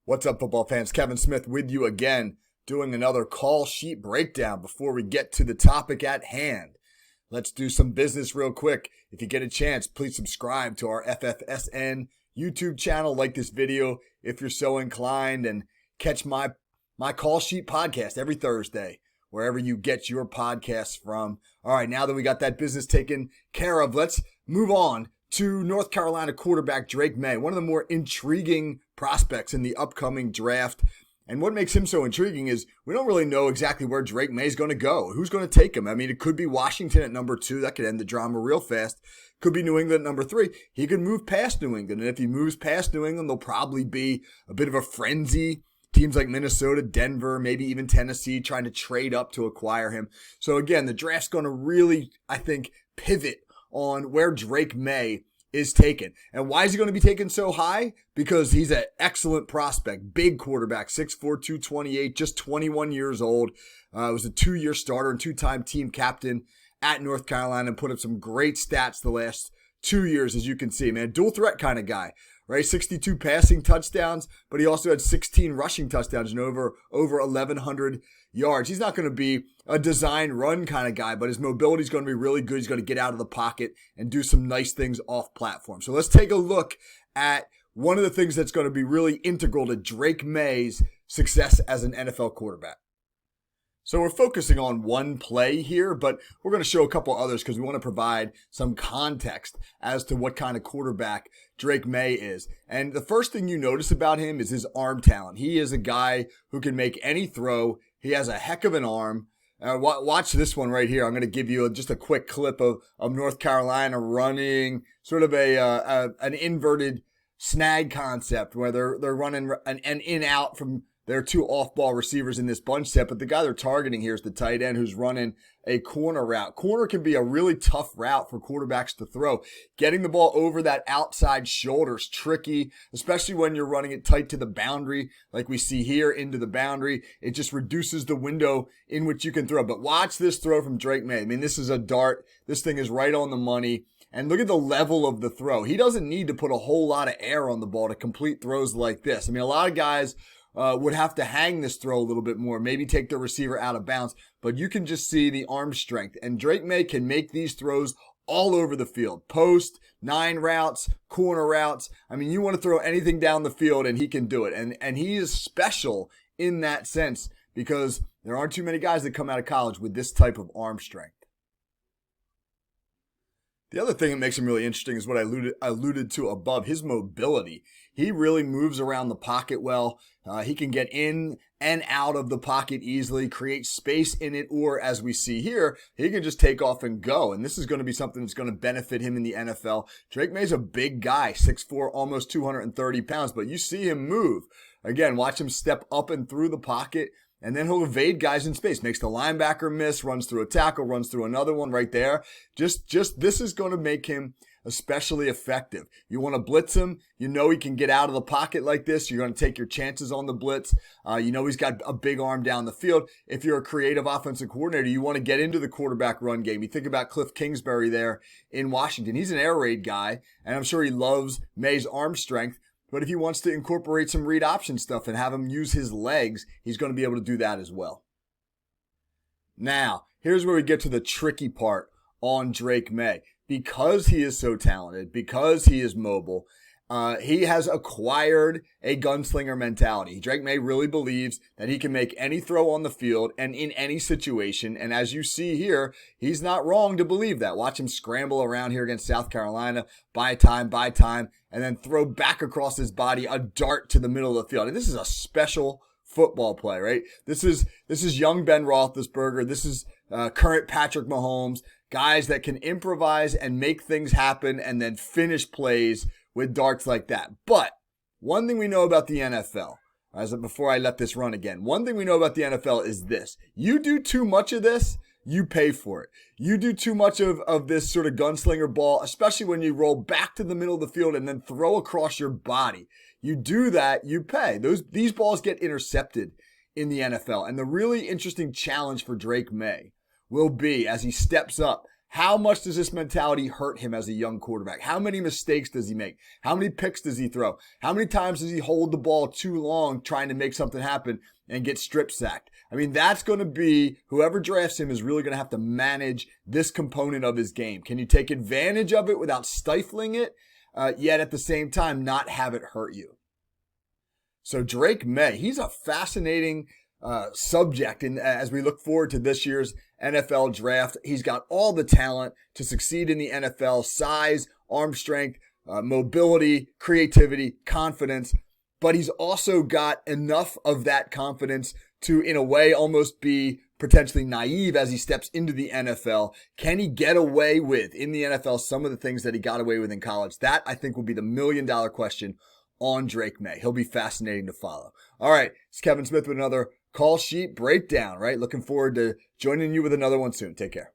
What's up, football fans? Kevin Smith with you again, doing another call sheet breakdown before we get to the topic at hand. Let's do some business real quick. If you get a chance, please subscribe to our FFSN YouTube channel, like this video if you're so inclined, and catch my call sheet podcast every Thursday, wherever you get your podcasts from. All right, now that we got that business taken care of, let's move on to North Carolina quarterback Drake Maye, one of the more intriguing prospects in the upcoming draft. And what makes him so intriguing is we don't really know exactly where Drake Maye is going to go. Who's going to take him? I mean, it could be Washington at number 2. That could end the drama real fast. Could be New England at number 3. He could move past New England. And if he moves past New England, there'll probably be a bit of a frenzy. Teams like Minnesota, Denver, maybe even Tennessee trying to trade up to acquire him. So again, the draft's going to really, I think, pivot on where Drake Maye is taken. And why is he going to be taken so high? Because he's an excellent prospect, big quarterback, 6'4", 228, just 21 years old. Was a 2-year starter and 2-time team captain at North Carolina and put up some great stats the last 2 years, as you can see. Man, dual threat kind of guy, right? 62 passing touchdowns, but he also had 16 rushing touchdowns and over 1,100 yards. He's not going to be a design run kind of guy, but his mobility is going to be really good. He's going to get out of the pocket and do some nice things off platform. So let's take a look at one of the things that's going to be really integral to Drake Maye's success as an NFL quarterback. So we're focusing on one play here, but we're going to show a couple others because we want to provide some context as to what kind of quarterback Drake Maye is. And the first thing you notice about him is his arm talent. He is a guy who can make any throw. He has a heck of an arm. Watch this one right here. I'm going to give you just a quick clip of North Carolina running sort of an inverted snag concept where they're running an in-out from their 2 off-ball receivers in this bunch set, but the guy they're targeting here is the tight end who's running a corner route. Corner can be a really tough route for quarterbacks to throw. Getting the ball over that outside shoulder is tricky, especially when you're running it tight to the boundary, like we see here into the boundary. It just reduces the window in which you can throw. But watch this throw from Drake Maye. I mean, this is a dart. This thing is right on the money. And look at the level of the throw. He doesn't need to put a whole lot of air on the ball to complete throws like this. I mean, a lot of guys would have to hang this throw a little bit more, maybe take the receiver out of bounds, but you can just see the arm strength. And Drake Maye can make these throws all over the field. Post, 9 routes, corner routes. I mean, you want to throw anything down the field and he can do it. And he is special in that sense because there aren't too many guys that come out of college with this type of arm strength. The other thing that makes him really interesting is what I alluded to above, his mobility. He really moves around the pocket well. He can get in and out of the pocket easily, create space in it, or as we see here, he can just take off and go. And this is going to be something that's going to benefit him in the NFL. Drake Maye's a big guy, 6'4", almost 230 pounds, but you see him move. Again, watch him step up and through the pocket. And then he'll evade guys in space, makes the linebacker miss, runs through a tackle, runs through another one right there. Just this is going to make him especially effective. You want to blitz him. You know he can get out of the pocket like this. You're going to take your chances on the blitz. You know he's got a big arm down the field. If you're a creative offensive coordinator, you want to get into the quarterback run game. You think about Cliff Kingsbury there in Washington. He's an air raid guy, and I'm sure he loves Maye's arm strength. But if he wants to incorporate some read option stuff and have him use his legs, he's going to be able to do that as well. Now, here's where we get to the tricky part on Drake Maye. Because he is so talented, because he is mobile, he has acquired a gunslinger mentality. Drake Maye really believes that he can make any throw on the field and in any situation. And as you see here, he's not wrong to believe that. Watch him scramble around here against South Carolina, buy time, and then throw back across his body a dart to the middle of the field. And this is a special football play, right? This is young Ben Roethlisberger. This is current Patrick Mahomes. Guys that can improvise and make things happen and then finish plays with darts like that. But one thing we know about the NFL, before I let this run again, one thing we know about the NFL is this. You do too much of this, you pay for it. You do too much of this sort of gunslinger ball, especially when you roll back to the middle of the field and then throw across your body. You do that, you pay. These balls get intercepted in the NFL. And the really interesting challenge for Drake Maye will be, as he steps up, How much does this mentality hurt him as a young quarterback? How many mistakes does he make? How many picks does he throw? How many times does he hold the ball too long trying to make something happen and get strip sacked? I mean, that's going to be, whoever drafts him is really going to have to manage this component of his game. Can you take advantage of it without stifling it, yet at the same time not have it hurt you? So Drake Maye, he's a fascinating subject as we look forward to this year's NFL draft. He's got all the talent to succeed in the NFL: size, arm strength, mobility, creativity, confidence. But he's also got enough of that confidence to, in a way, almost be potentially naive as he steps into the NFL. Can he get away with, in the NFL, some of the things that he got away with in college? That, I think, will be the million-dollar question on Drake Maye. He'll be fascinating to follow. All right, it's Kevin Smith with another Call Sheet Breakdown, right? Looking forward to joining you with another one soon. Take care.